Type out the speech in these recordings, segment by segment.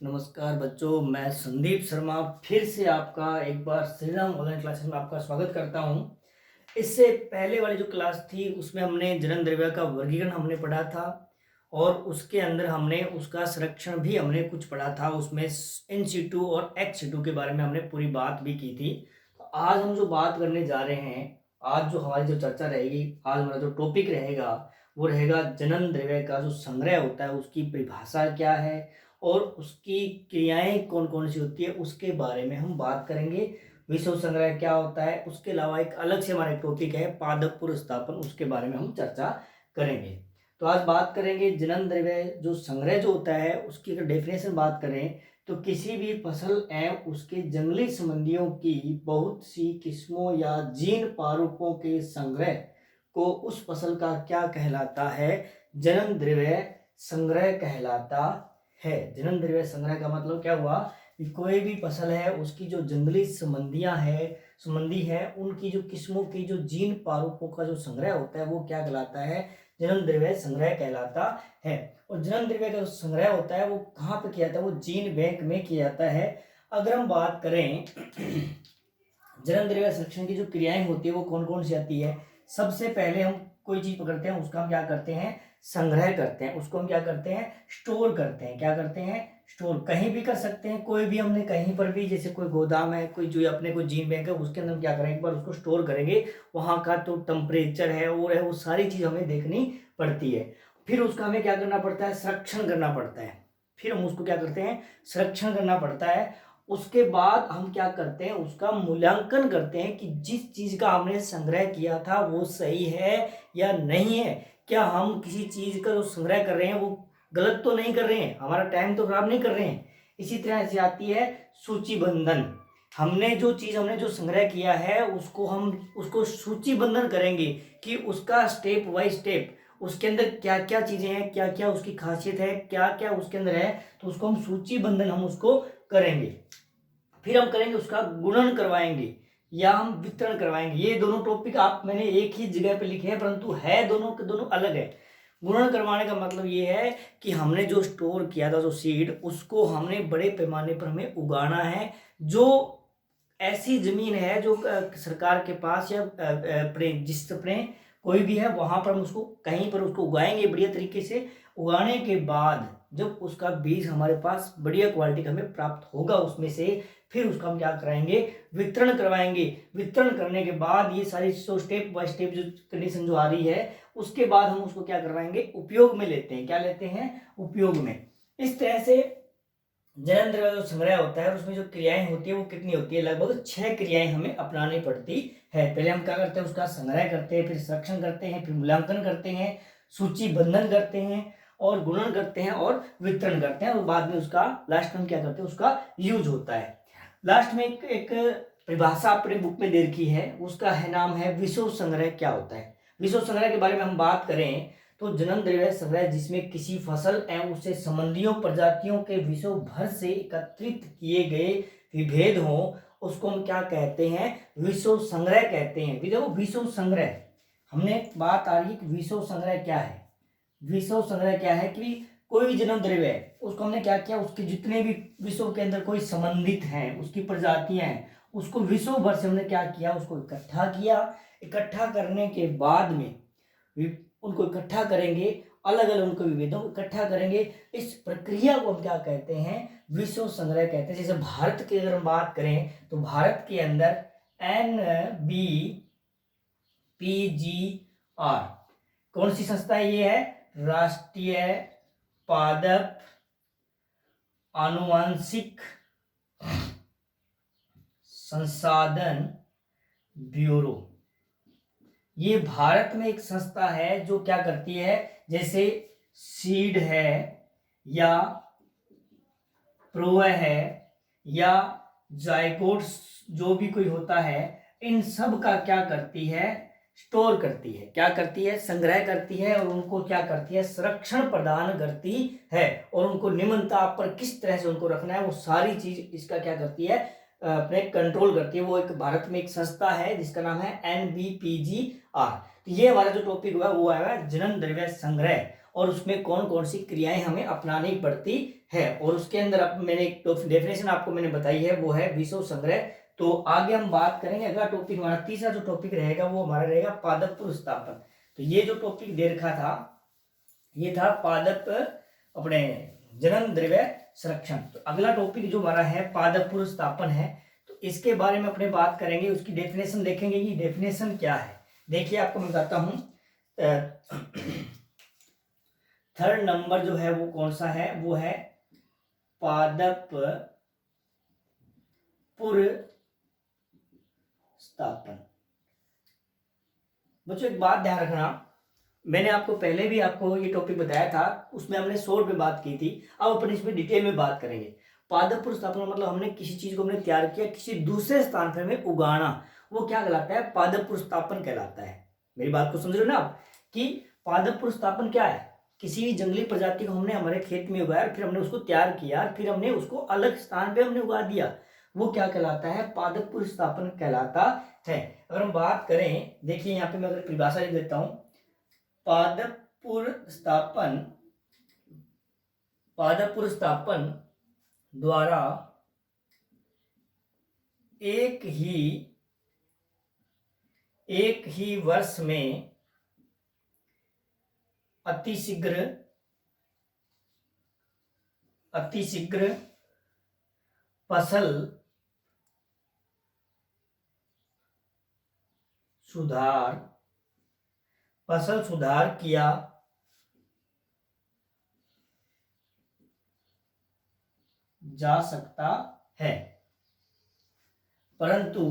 नमस्कार बच्चों, मैं संदीप शर्मा फिर से आपका एक बार श्री राम ऑनलाइन क्लासेस में आपका स्वागत करता हूं। इससे पहले वाली जो क्लास थी उसमें हमने जनन द्रव्य का वर्गीकरण हमने पढ़ा था और उसके अंदर हमने उसका संरक्षण भी हमने कुछ पढ़ा था। उसमें इन सीटू और एक्स सीटू के बारे में हमने पूरी बात भी की थी। तो आज हम जो बात करने जा रहे हैं, आज जो हमारी जो चर्चा रहेगी, आज हमारा जो टॉपिक रहेगा वो रहेगा जनन द्रव्य का जो संग्रह होता है उसकी परिभाषा क्या है और उसकी क्रियाएं कौन कौन सी होती है उसके बारे में हम बात करेंगे। विषव संग्रह क्या होता है, उसके अलावा एक अलग से हमारा टॉपिक है पादप पुनर्स्थापन, उसके बारे में हम चर्चा करेंगे। तो आज बात करेंगे जनन द्रव्य जो संग्रह जो होता है उसकी अगर डेफिनेशन बात करें तो किसी भी फसल एवं उसके जंगली संबंधियों की बहुत सी किस्मों या जीन प्रारूपों के संग्रह को उस फसल का क्या कहलाता है, जनन द्रव्य संग्रह कहलाता है। जनन द्रव्य संग्रह का मतलब क्या हुआ कि कोई भी फसल है उसकी जो जंगली संबंधी है उनकी जो किस्मों की जो जीन प्रारूपों का जो संग्रह होता है वो क्या कहलाता है, जनन द्रव्य संग्रह कहलाता है। और जनन द्रव्य का जो संग्रह होता है वो कहाँ पे किया जाता है, वो जीन बैंक में किया जाता है। अगर हम बात करें जनन द्रव्य संरक्षण की जो क्रियाएं होती है वो कौन कौन सी आती है। सबसे पहले हम कोई चीज पकड़ते हैं उसका हम क्या करते हैं, संग्रह करते हैं, उसको हम क्या करते हैं, स्टोर करते हैं। क्या करते हैं, स्टोर। कहीं भी कर सकते हैं, कोई भी हमने कहीं पर भी, जैसे कोई गोदाम है, कोई जो अपने कोई जीन बैंक है उसके अंदर हम क्या करेंगे, एक बार उसको स्टोर करेंगे, वहाँ का तो टेम्परेचर है और है वो सारी चीज हमें देखनी पड़ती है। फिर उसका हमें क्या करना पड़ता है, संरक्षण करना पड़ता है। फिर हम उसको क्या करते हैं, संरक्षण करना पड़ता है। उसके बाद हम क्या करते हैं, उसका मूल्यांकन करते हैं कि जिस चीज का हमने संग्रह किया था वो सही है या नहीं है। क्या हम किसी चीज का जो संग्रह कर रहे हैं वो गलत तो नहीं कर रहे हैं, हमारा टाइम तो खराब नहीं कर रहे हैं। इसी तरह से आती है सूचीबंधन। हमने जो संग्रह किया है उसको सूचीबंधन करेंगे कि उसका स्टेप बाय स्टेप उसके अंदर क्या क्या चीजें हैं, क्या क्या उसकी खासियत है, क्या क्या उसके अंदर है, तो उसको हम सूचीबंधन हम उसको करेंगे। फिर हम करेंगे उसका गुणन करवाएंगे या हम वितरण करवाएंगे। ये दोनों टॉपिक मैंने एक ही जगह पे लिखे हैं परंतु है दोनों के दोनों अलग है। गुणन करवाने का मतलब ये है कि हमने जो स्टोर किया था जो सीड, उसको हमने बड़े पैमाने पर हमें उगाना है। जो ऐसी जमीन है जो सरकार के पास या जिस अपने कोई भी है वहां पर हम उसको कहीं पर उसको उगाएंगे बढ़िया तरीके से। उगाने के बाद जब उसका बीज हमारे पास बढ़िया क्वालिटी का हमें प्राप्त होगा उसमें से, फिर उसका हम क्या कराएंगे, वितरण करवाएंगे। वितरण करने के बाद ये सारी स्टेप बाय स्टेप जो कंडीशन जो आ रही है उसके बाद हम उसको क्या करवाएंगे, उपयोग में लेते हैं। क्या लेते हैं, उपयोग में। इस तरह से जनन द्रव्य जो संग्रह होता है उसमें जो क्रियाएं होती है वो कितनी होती है, लगभग 6 क्रियाएं हमें अपनानी पड़ती है। पहले हम क्या करते हैं, उसका संग्रह करते हैं, फिर संरक्षण करते हैं, फिर मूल्यांकन करते हैं, सूचीबंधन करते हैं और गुणन करते हैं और वितरण करते हैं और बाद में उसका लास्ट में क्या करते हैं, उसका यूज होता है। लास्ट में एक परिभाषा अपने बुक में दे रखी है, उसका है नाम है विषव संग्रह क्या होता है। विषव संग्रह के बारे में हम बात करें तो जनन द्रव्य संग्रह जिसमें किसी फसल एवं उससे संबंधियों प्रजातियों के विषव भर से एकत्रित किए गए विभेद हो, उसको हम क्या कहते हैं, विषव संग्रह कहते हैं। देखो विषव संग्रह हमने बात आ रही है कि विषव संग्रह क्या है। विषव संग्रह क्या है कि कोई भी जन्म द्रव्य है उसको हमने क्या किया, उसके जितने भी विषव के अंदर कोई संबंधित हैं, उसकी प्रजातियां हैं, उसको विषव भर से हमने क्या किया, उसको इकट्ठा किया। इकट्ठा करने के बाद में उनको इकट्ठा करेंगे, अलग अलग उनको विविधों को इकट्ठा करेंगे। इस प्रक्रिया को हम क्या कहते हैं, विषव संग्रह कहते हैं। जैसे भारत की अगर हम बात करें तो भारत के अंदर NBPGR कौन सी संस्था है, ये है राष्ट्रीय पादप आनुवंशिक संसाधन ब्यूरो। ये भारत में एक संस्था है जो क्या करती है, जैसे सीड है या प्रोय है या जायगोट्स जो भी कोई होता है, इन सब का क्या करती है, स्टोर करती है। क्या करती है, संग्रह करती है और उनको क्या करती है, संरक्षण प्रदान करती है और उनको निम्न ताप पर किस तरह से उनको रखना है वो सारी चीज इसका क्या करती है, अपने कंट्रोल करती है। वो एक भारत में एक संस्था है जिसका नाम है NBPGR। तो ये हमारा जो टॉपिक हुआ वो है जनन द्रव्य संग्रह। और उसमें कौन कौन सी क्रियाएं हमें अपनानी पड़ती है। और उसके अंदर अब मैंने एक डेफिनेशन आपको मैंने बताई है, वो है विषव संग्रह। तो आगे हम बात करेंगे, अगला टॉपिक हमारा तीसरा जो टॉपिक रहेगा वो हमारा रहेगा पादप पुनर्स्थापन। तो ये जो टॉपिक दे रखा था ये था पादप अपने जनन द्रव्य संरक्षण। तो अगला टॉपिक जो हमारा है पादप पुनर्स्थापन है, तो इसके बारे में अपने बात करेंगे, उसकी डेफिनेशन देखेंगे कि डेफिनेशन क्या है। देखिए आपको मैं बताता हूं, थर्ड नंबर जो है वो कौन सा है, वो है पादप पुनर्स्थापन। बच्चों एक बात ध्यान रखना, मैंने आपको पहले भी आपको ये टॉपिक बताया था, उसमें हमने शॉर्ट में बात की थी, अब अपन इसमें डिटेल में बात करेंगे। पादप पुनर्स्थापन मतलब हमने किसी चीज को हमने तैयार किया, किसी दूसरे स्थान पर हमें उगाना, वो क्या कहलाता है, पादप पुनर्स्थापन कहलाता है। मेरी बात को समझ रहे हो ना आप, कि पादप पुनर्स्थापन क्या है, किसी भी जंगली प्रजाति को हमने हमारे खेत में उगाया, फिर हमने उसको तैयार किया, फिर हमने उसको अलग स्थान पे हमने उगा दिया, वो क्या कहलाता है, पादप पुनर्स्थापन कहलाता है। अगर हम बात करें, देखिए यहाँ पे मैं अगर परिभाषा लिख देता हूं, पादप पुनर्स्थापन, पादप पुनर्स्थापन द्वारा एक ही वर्ष में अतिशीघ्र फसल सुधार किया जा सकता है, परंतु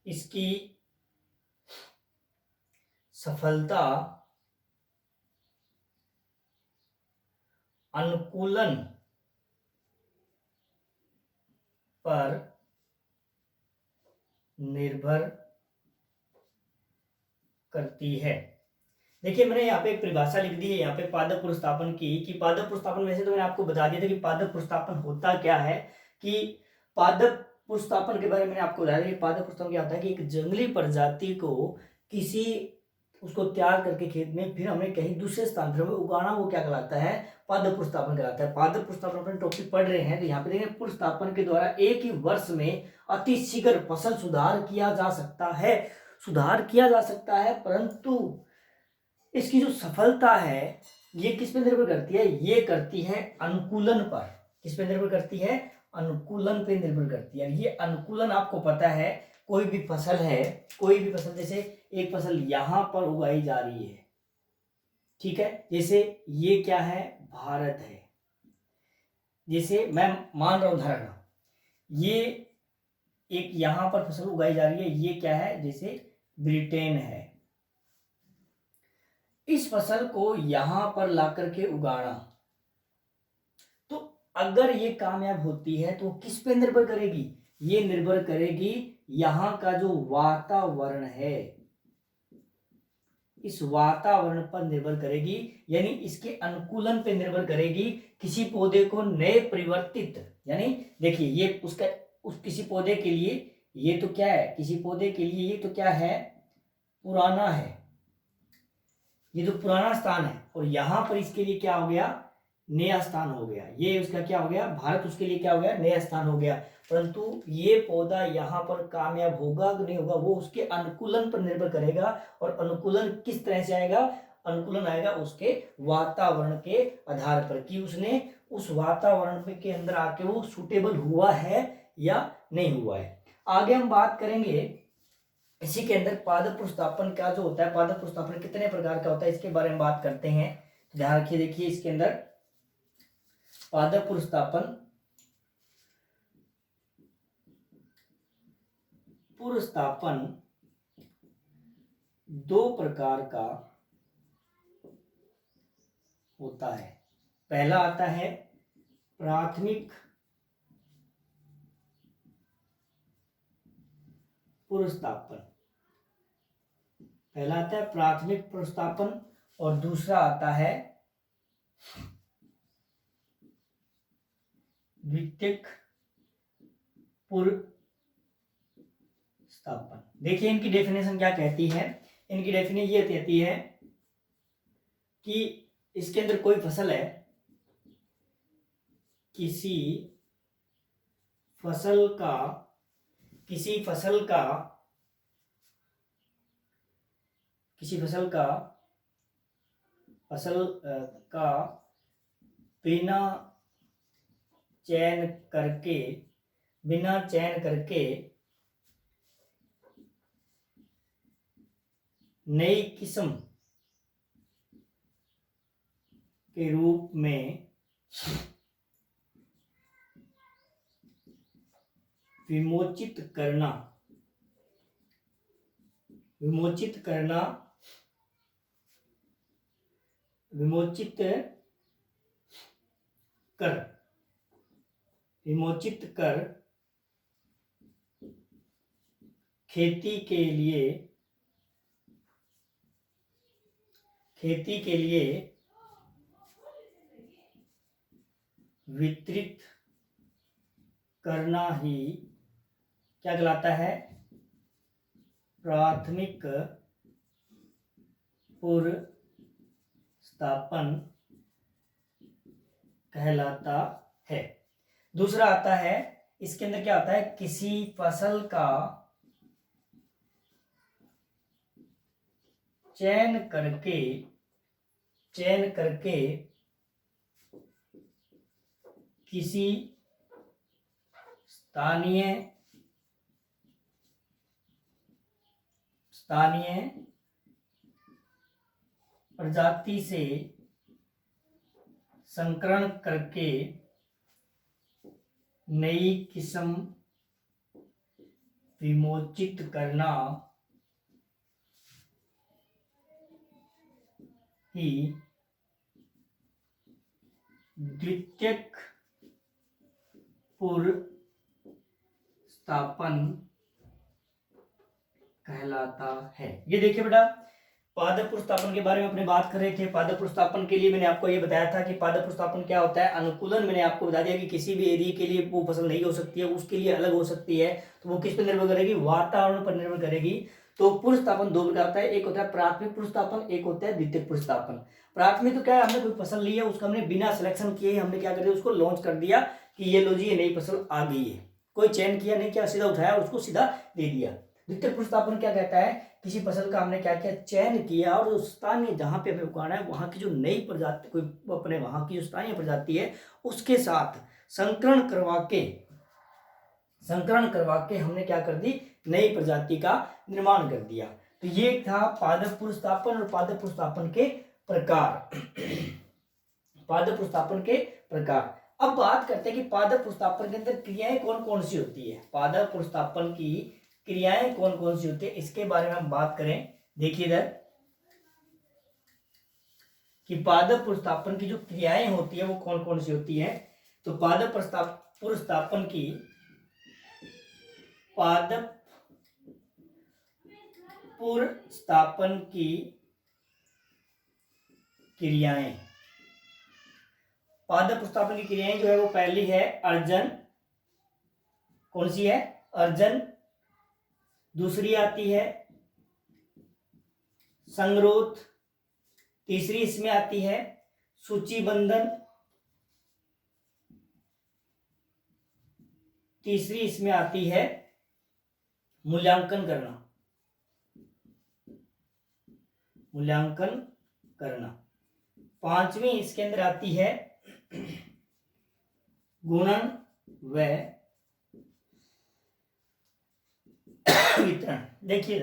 इसकी सफलता अनुकूलन पर निर्भर करती है। देखिए मैंने यहाँ पे एक परिभाषा लिख दी है यहाँ पे पादप पुनर्स्थापन की, कि पादप पुनर्स्थापन, वैसे तो मैंने आपको बता दिया था कि पादप पुनर्स्थापन होता क्या है, कि पादप पुनर्स्थापन के बारे में मैंने आपको बताया कि पादप पुनर्स्थापन क्या होता है, कि एक जंगली प्रजाति को किसी उसको तैयार करके खेत में फिर हमें कहीं दूसरे स्थान पर हमें उगाना, वो क्या कहलाता है, पादप पुनर्स्थापन कहलाता है। पादप पुनर्स्थापन अपने टॉपिक पढ़ रहे हैं, तो यहाँ पे देखें, पुनर्स्थापन के द्वारा एक ही वर्ष में अतिशीघ्र फसल सुधार किया जा सकता है, परंतु इसकी जो सफलता है ये किस पे निर्भर करती है, ये करती है अनुकूलन पर। किस पे निर्भर करती है, अनुकूलन पे निर्भर करती है। ये अनुकूलन आपको पता है, कोई भी फसल है, कोई भी फसल, जैसे एक फसल यहां पर उगाई जा रही है, ठीक है, जैसे ये क्या है, भारत है, जैसे मैं मान रहा हूं उदाहरण, ये एक यहां पर फसल उगाई जा रही है, ये क्या है, जैसे ब्रिटेन है, इस फसल को यहां पर ला करके उगाना, तो अगर ये कामयाब होती है तो किस पे निर्भर करेगी, ये निर्भर करेगी यहां का जो वातावरण है, इस वातावरण पर निर्भर करेगी, यानी इसके अनुकूलन पे निर्भर करेगी। किसी पौधे को नए परिवर्तित, यानी देखिए ये उसका किसी पौधे के लिए ये तो क्या है, किसी पौधे के लिए ये तो क्या है, पुराना है, ये जो पुराना स्थान है, और यहां पर इसके लिए क्या हो गया, नया स्थान हो गया, ये उसका क्या हो गया, भारत उसके लिए क्या हो गया, नया स्थान हो गया। परंतु ये पौधा यहाँ पर कामयाब होगा कि नहीं होगा, वो उसके अनुकूलन पर निर्भर करेगा। और अनुकूलन किस तरह से आएगा, अनुकूलन आएगा उसके वातावरण के आधार पर, कि उसने उस वातावरण के अंदर आके वो सूटेबल हुआ है या नहीं हुआ है। आगे हम बात करेंगे इसी के अंदर पादप पुनर्स्थापन का जो होता है, पादप पुनर्स्थापन कितने प्रकार का होता है, इसके बारे में बात करते हैं। तो ध्यान रखिए, देखिए इसके अंदर पादप पुनर्स्थापन दो प्रकार का होता है। पहला आता है प्राथमिक पुनर्स्थापन, पहला आता है प्राथमिक पुनर्स्थापन, और दूसरा आता है द्वितीयक पुरस्थापन। देखिए इनकी डेफिनेशन क्या कहती है। इनकी डेफिनेशन ये कहती है कि इसके अंदर कोई फसल है, किसी फसल का बिना चयन करके नई किस्म के रूप में विमोचित करना खेती के लिए वितरित करना ही क्या कहलाता है, प्राथमिक पुरस्थापन कहलाता है। दूसरा आता है, इसके अंदर क्या आता है, किसी फसल का चयन करके किसी स्थानीय प्रजाति से संकरण करके नई किस्म विमोचित करना ही द्वितीयक पुरस्थापन कहलाता है। ये देखिए बेटा, पादप पुरस्थापन के बारे में अपने बात कर रहे थे। पादप पुरस्थापन के लिए मैंने आपको ये बताया था कि पादप पुरस्थापन क्या होता है। अनुकूलन मैंने आपको बता दिया कि किसी भी एरिया के लिए वो फसल नहीं हो सकती है, उसके लिए अलग हो सकती है, तो वो किस पर निर्भर करेगी, वातावरण पर निर्भर करेगी। तो पुरस्थापन दो प्रकार होता है, एक होता है प्राथमिक पुरस्थापन, एक होता है द्वितीयक पुरस्थापन। प्राथमिक तो क्या है, हमने कोई फसल ली है, उसका हमने बिना सिलेक्शन किए हमने क्या कर दिया, उसको लॉन्च कर दिया कि ये लो जी ये नई फसल आ गई है, कोई चयन किया नहीं, क्या सीधा उठाया उसको सीधा दे दिया। द्वितीयक पुरस्थापन क्या कहता है, किसी फसल का हमने क्या किया, चयन किया और उस स्थानीय जहाँ पे हमें उगाना है वहाँ की जो नई प्रजाति, कोई अपने वहाँ की जो स्थानीय प्रजाति है उसके साथ संकरण करवा के हमने क्या कर दी, नई प्रजाति का निर्माण कर दिया। तो ये था पादप पुरस्थापन और पादप पुरस्थापन के प्रकार। अब बात करते हैं कि पादप पुरस्थापन के अंदर क्रियाएं कौन कौन सी होती है। पादप पुरस्थापन की क्रियाएं कौन कौन सी होती है, इसके बारे में हम बात करें। देखिए इधर कि पादप पुरस्थापन की जो क्रियाएं होती है वो कौन कौन सी होती है। तो पादप पुरस्थापन की क्रियाएं, पादप पुरस्थापन की क्रियाएं जो है वो पहली है अर्जन। कौन सी है, अर्जन। दूसरी आती है संगरोध। तीसरी इसमें आती है सूचीबंधन। तीसरी इसमें आती है मूल्यांकन करना। पांचवी इसके अंदर आती है गुणन व वितरण। देखिए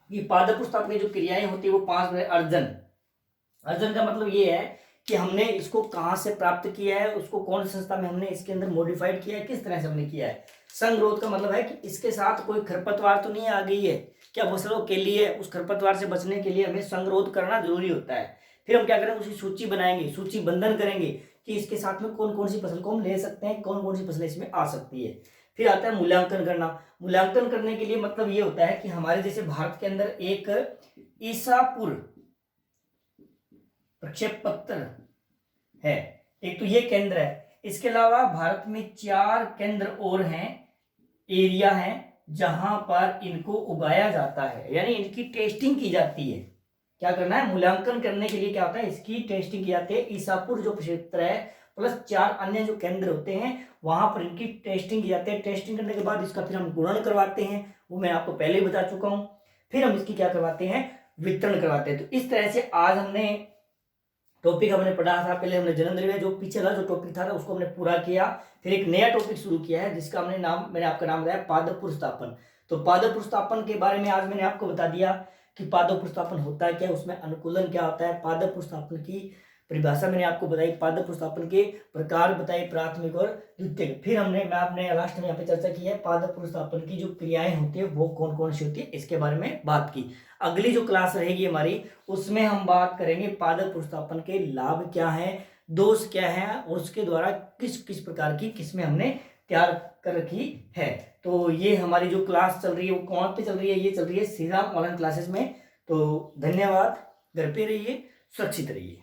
ये पादप पुरस्थापन की जो क्रियाएं होती है वो 5 है। अर्जन का मतलब ये है कि हमने इसको कहां से प्राप्त किया है, उसको कौन सी संस्था में हमने इसके अंदर मॉडिफाइड किया है, किस तरह से हमने किया है। संगरोध का मतलब है कि इसके साथ कोई खरपतवार तो नहीं आ गई है, क्या फसलों के लिए उस खरपतवार से बचने के लिए हमें संगरोध करना जरूरी होता है। फिर हम क्या करेंगे, उसकी सूची बनाएंगे, सूची बंधन करेंगे कि इसके साथ में कौन कौन सी फसल को हम ले सकते हैं, कौन कौन सी फसलें इसमें आ सकती है। फिर आता है मूल्यांकन करना। मूल्यांकन करने के लिए मतलब ये होता है कि हमारे जैसे भारत के अंदर एक ईसापुर प्रक्षेप पत्र है, एक तो ये केंद्र है। इसके अलावा भारत में 4 केंद्र और हैं, एरिया हैं, जहां पर इनको उगाया जाता है, यानी इनकी टेस्टिंग की जाती है। क्या करना है, मूल्यांकन करने के लिए क्या होता है, इसकी टेस्टिंग की जाती है। ईसापुर जो क्षेत्र है प्लस 4 अन्य जो केंद्र होते हैं वहां पर इनकी टेस्टिंग की जाती है। टेस्टिंग करने के बाद इसका फिर हम गुणन करवाते हैं, वो मैं आपको पहले ही बता चुका हूं। फिर हम इसकी क्या करवाते हैं, वितरण करवाते हैं। तो इस तरह से आज हमने टॉपिक हमने पढ़ा था। पहले हमने जनन जो पिछला जो टॉपिक था उसको हमने पूरा किया, फिर एक नया टॉपिक शुरू किया है जिसका मैंने आपका नाम बताया पादप पुरुषतापन। तो पादप पुरुषतापन के बारे में आज मैंने आपको बता दिया कि पादप पुरुषतापन होता है क्या, उसमें अनुकूलन क्या होता है, पादप पुरुषतापन की परिभाषा मैंने आपको बताई, पादप पुरुषतापन के प्रकार बताए, प्राथमिक और द्वितीयक। फिर मैं आपने लास्ट में यहाँ पे चर्चा की है पादप पुरुषतापन की जो क्रियाएं होती है वो कौन कौन सी होती है, इसके बारे में बात की। अगली जो क्लास रहेगी हमारी उसमें हम बात करेंगे पादप पुरुषतापन के लाभ क्या है, दोष क्या है, और उसके द्वारा किस किस प्रकार की किस्में हमने तैयार कर रखी है। तो ये हमारी जो क्लास चल रही है वो कौन पे चल रही है, ये चल रही है श्री राम ऑनलाइन क्लासेस में। तो धन्यवाद, घर पे रहिए, सुरक्षित रहिए।